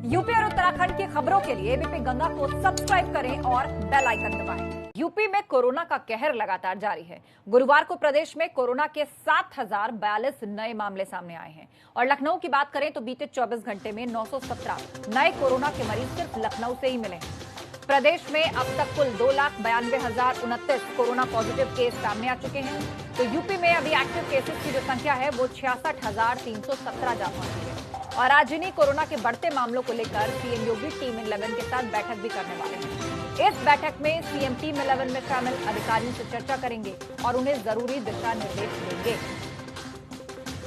UP और उत्तराखंड की खबरों के लिए एबीपी गंगा को सब्सक्राइब करें और बेल आइकन दबाएं। यूपी में कोरोना का कहर लगातार जारी है। गुरुवार को प्रदेश में कोरोना के 7,042 नए मामले सामने आए हैं और लखनऊ की बात करें तो बीते 24 घंटे में 917 नए कोरोना के मरीज सिर्फ लखनऊ से ही मिले हैं। प्रदेश में अब तक कुल 2,92,029 कोरोना पॉजिटिव केस सामने आ चुके हैं। तो यूपी में अभी एक्टिव केसेस की जो संख्या है वो 66,317 जा पहुंची है। और आज इन्हीं कोरोना के बढ़ते मामलों को लेकर सीएम योगी टीम 11 के साथ बैठक भी करने वाले हैं। इस बैठक में सीएम टीम 11 में शामिल अधिकारियों से चर्चा करेंगे और उन्हें जरूरी दिशा निर्देश देंगे।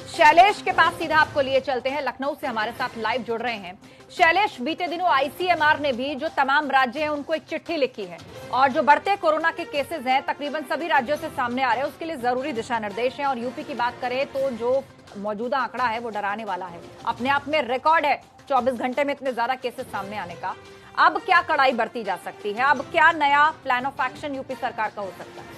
शैलेश के पास सीधा आपको लिए चलते हैं। लखनऊ से हमारे साथ लाइव जुड़ रहे हैं शैलेश। बीते दिनों आईसीएमआर ने भी जो तमाम राज्य हैं उनको एक चिट्ठी लिखी है और जो बढ़ते कोरोना के केसेस हैं तकरीबन सभी राज्यों से सामने आ रहे हैं, उसके लिए जरूरी दिशा निर्देश हैं। और यूपी की बात करें तो जो मौजूदा आंकड़ा है वो डराने वाला है, अपने आप में रिकॉर्ड है 24 घंटे में इतने ज्यादा केसेस सामने आने का। अब क्या कड़ाई बरती जा सकती है? अब क्या नया प्लान ऑफ एक्शन यूपी सरकार का हो सकता है?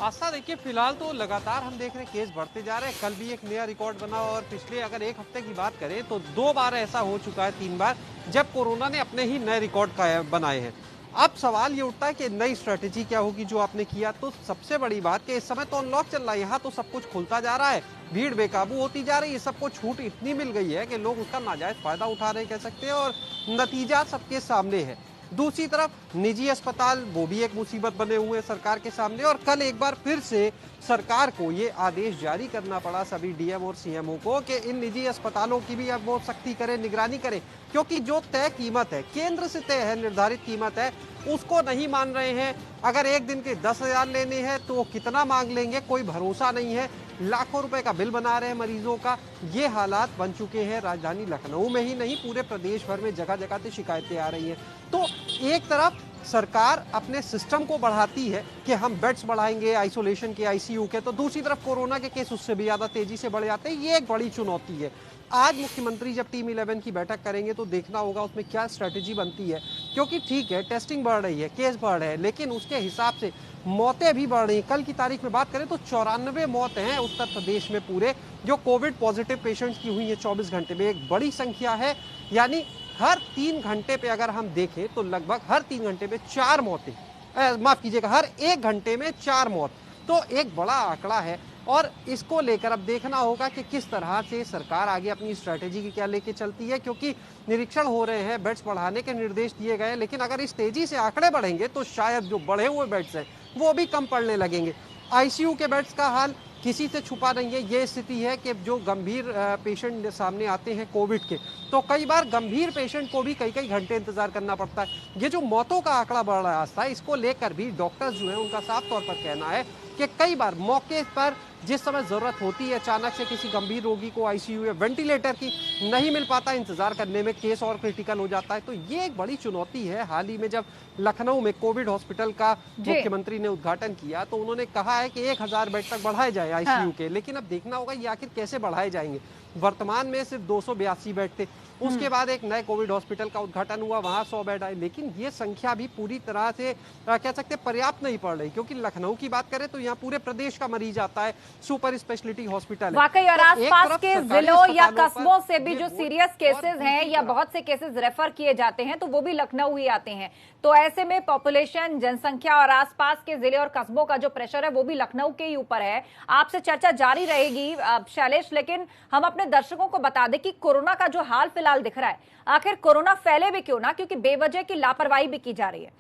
आस्था, देखिए फिलहाल तो लगातार हम देख रहे हैं केस बढ़ते जा रहे हैं। कल भी एक नया रिकॉर्ड बना और पिछले अगर एक हफ्ते की बात करें तो 2 बार ऐसा हो चुका है, 3 बार, जब कोरोना ने अपने ही नए रिकॉर्ड बनाए हैं। अब सवाल ये उठता है कि नई स्ट्रेटेजी क्या होगी जो आपने किया। तो सबसे बड़ी बात कि इस समय तो अनलॉक चल रहा है, यहाँ तो सब कुछ खुलता जा रहा है, भीड़ बेकाबू होती जा रही है, सबको छूट इतनी मिल गई है कि लोग उसका नाजायज फायदा उठा रहे कह सकते हैं और नतीजा सबके सामने है। दूसरी तरफ निजी अस्पताल वो भी एक मुसीबत बने हुए हैं सरकार के सामने। और कल एक बार फिर से सरकार को ये आदेश जारी करना पड़ा सभी डीएम और सीएमओ को कि इन निजी अस्पतालों की भी अब वो सख्ती करें, निगरानी करें, क्योंकि जो तय कीमत है, केंद्र से तय है, निर्धारित कीमत है, उसको नहीं मान रहे हैं। अगर एक दिन के 10,000 लेने हैं तो वो कितना मांग लेंगे, कोई भरोसा नहीं है। लाखों रुपए का बिल बना रहे हैं मरीजों का। ये हालात बन चुके हैं राजधानी लखनऊ में ही नहीं, पूरे प्रदेश भर में जगह जगह से शिकायतें आ रही हैं। तो एक तरफ सरकार अपने सिस्टम को बढ़ाती है कि हम बेड्स बढ़ाएंगे आइसोलेशन के, आईसीयू के, तो दूसरी तरफ कोरोना के केस उससे भी ज्यादा तेजी से बढ़ जाते हैं। ये एक बड़ी चुनौती है। आज मुख्यमंत्री जब टीम 11 की बैठक करेंगे तो देखना होगा उसमें क्या स्ट्रेटेजी बनती है, क्योंकि ठीक है टेस्टिंग बढ़ रही है, केस बढ़ रहे हैं, लेकिन उसके हिसाब से मौतें भी बढ़ रही हैं। कल की तारीख में बात करें तो 94 मौतें हैं उत्तर प्रदेश में पूरे, जो कोविड पॉजिटिव पेशेंट्स की हुई है 24 घंटे में। एक बड़ी संख्या है, यानी हर 3 घंटे पे अगर हम देखें तो लगभग हर 3 घंटे में 4 मौतें, माफ कीजिएगा, हर 1 घंटे में 4 मौत। तो एक बड़ा आंकड़ा है और इसको लेकर अब देखना होगा कि किस तरह से सरकार आगे अपनी स्ट्रेटेजी की क्या लेके चलती है, क्योंकि निरीक्षण हो रहे हैं, बेड्स बढ़ाने के निर्देश दिए गए हैं, लेकिन अगर इस तेजी से आंकड़े बढ़ेंगे तो शायद जो बढ़े हुए बेड्स हैं वो भी कम पड़ने लगेंगे। आईसीयू के बेड्स का हाल किसी से छुपा नहीं है। ये स्थिति है कि जो गंभीर पेशेंट सामने आते हैं कोविड के, तो कई बार गंभीर पेशेंट को भी कई घंटे इंतजार करना पड़ता है। ये जो मौतों का आंकड़ा बढ़ रहा है, इसको लेकर भी डॉक्टर्स जो है उनका साफ तौर पर कहना है कि कई बार मौके पर जिस समय जरूरत होती है अचानक से किसी गंभीर रोगी को आईसीयू या वेंटिलेटर की नहीं मिल पाता, इंतजार करने में केस और क्रिटिकल हो जाता है। तो ये एक बड़ी चुनौती है। हाल ही में जब लखनऊ में कोविड हॉस्पिटल का मुख्यमंत्री ने उद्घाटन किया तो उन्होंने कहा है कि 1,000 बेड तक बढ़ाए जाए आईसीयू के, लेकिन अब देखना होगा ये आखिर कैसे बढ़ाए जाएंगे। वर्तमान में सिर्फ 282 बेड थे, उसके बाद एक नए कोविड हॉस्पिटल का उद्घाटन हुआ, वहां 100 बेड आए, लेकिन ये संख्या भी पूरी तरह से कह सकते पर्याप्त नहीं पड़ रही, क्योंकि लखनऊ की बात करें तो यहाँ पूरे प्रदेश का मरीज आता है, सुपर स्पेशलिटी हॉस्पिटल है। वाकई, और आसपास के जिलों या कस्बों से भी जो सीरियस केसेस हैं या बहुत से केसेस रेफर किए जाते हैं तो वो भी लखनऊ ही आते हैं। तो ऐसे में पॉपुलेशन, जनसंख्या और आसपास के जिले और कस्बों का जो प्रेशर है वो भी लखनऊ के ही ऊपर है। आपसे चर्चा जारी रहेगी शैलेश, लेकिन हम अपने दर्शकों को बता दें कि कोरोना का जो हाल फिलहाल दिख रहा है, आखिर कोरोना फैले भी क्यों ना, क्योंकि बेवजह की लापरवाही भी की जा रही है।